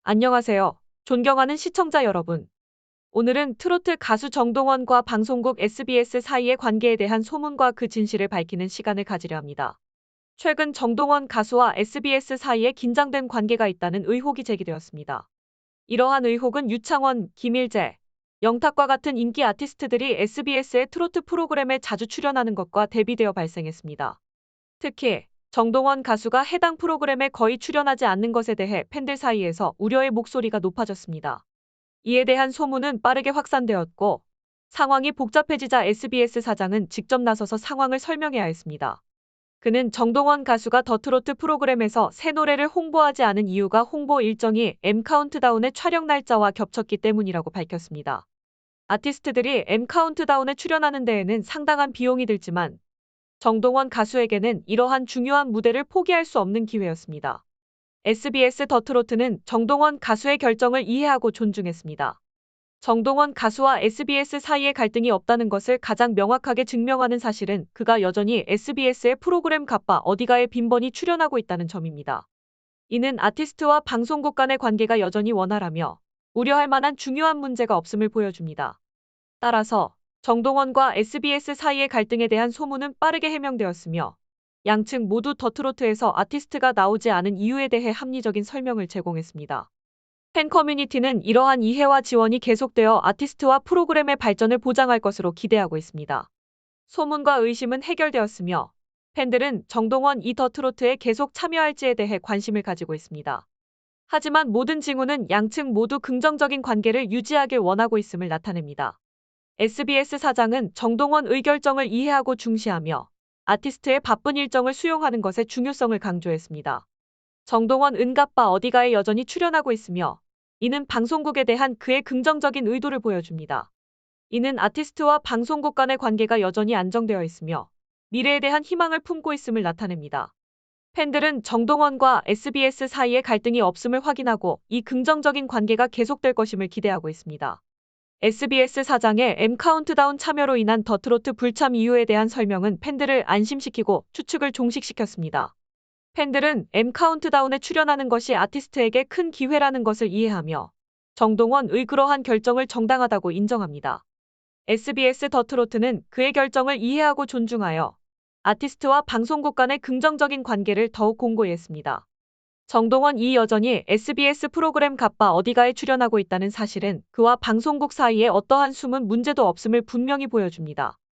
안녕하세요. 존경하는 시청자 여러분. 오늘은 트로트 가수 정동원과 방송국 SBS 사이의 관계에 대한 소문과 그 진실을 밝히는 시간을 가지려 합니다. 최근 정동원 가수와 SBS 사이에 긴장된 관계가 있다는 의혹이 제기되었습니다. 이러한 의혹은 유창원, 김일재, 영탁과 같은 인기 아티스트들이 SBS의 트로트 프로그램에 자주 출연하는 것과 대비되어 발생했습니다. 특히 정동원 가수가 해당 프로그램에 거의 출연하지 않는 것에 대해 팬들 사이에서 우려의 목소리가 높아졌습니다. 이에 대한 소문은 빠르게 확산되었고 상황이 복잡해지자 SBS 사장은 직접 나서서 상황을 설명해야 했습니다. 그는 정동원 가수가 더 트로트 프로그램에서 새 노래를 홍보하지 않은 이유가 홍보 일정이 M 카운트다운의 촬영 날짜와 겹쳤기 때문이라고 밝혔습니다. 아티스트들이 M 카운트다운에 출연하는 데에는 상당한 비용이 들지만 정동원 가수에게는 이러한 중요한 무대를 포기할 수 없는 기회였습니다. SBS 더 트로트는 정동원 가수의 결정을 이해하고 존중했습니다. 정동원 가수와 SBS 사이에 갈등이 없다는 것을 가장 명확하게 증명하는 사실은 그가 여전히 SBS의 프로그램 가빠 어디가에 빈번히 출연하고 있다는 점입니다. 이는 아티스트와 방송국 간의 관계가 여전히 원활하며 우려할 만한 중요한 문제가 없음을 보여줍니다. 따라서 정동원과 SBS 사이의 갈등에 대한 소문은 빠르게 해명되었으며 양측 모두 더 트로트에서 아티스트가 나오지 않은 이유에 대해 합리적인 설명을 제공했습니다. 팬 커뮤니티는 이러한 이해와 지원이 계속되어 아티스트와 프로그램의 발전을 보장할 것으로 기대하고 있습니다. 소문과 의심은 해결되었으며 팬들은 정동원 이 더 트로트에 계속 참여할지에 대해 관심을 가지고 있습니다. 하지만 모든 징후는 양측 모두 긍정적인 관계를 유지하길 원하고 있음을 나타냅니다. SBS 사장은 정동원 의결정을 이해하고 중시하며 아티스트의 바쁜 일정을 수용하는 것의 중요성을 강조했습니다. 정동원 은가빠 어디가에 여전히 출연하고 있으며 이는 방송국에 대한 그의 긍정적인 의도를 보여줍니다. 이는 아티스트와 방송국 간의 관계가 여전히 안정되어 있으며 미래에 대한 희망을 품고 있음을 나타냅니다. 팬들은 정동원과 SBS 사이의 갈등이 없음을 확인하고 이 긍정적인 관계가 계속될 것임을 기대하고 있습니다. SBS 사장의 M 카운트다운 참여로 인한 더 트로트 불참 이유에 대한 설명은 팬들을 안심시키고 추측을 종식시켰습니다. 팬들은 M 카운트다운에 출연하는 것이 아티스트에게 큰 기회라는 것을 이해하며 정동원의 그러한 결정을 정당하다고 인정합니다. SBS 더 트로트는 그의 결정을 이해하고 존중하여 아티스트와 방송국 간의 긍정적인 관계를 더욱 공고히 했습니다. 정동원 이 여전히 SBS 프로그램 가빠 어디가에 출연하고 있다는 사실은 그와 방송국 사이에 어떠한 숨은 문제도 없음을 분명히 보여줍니다.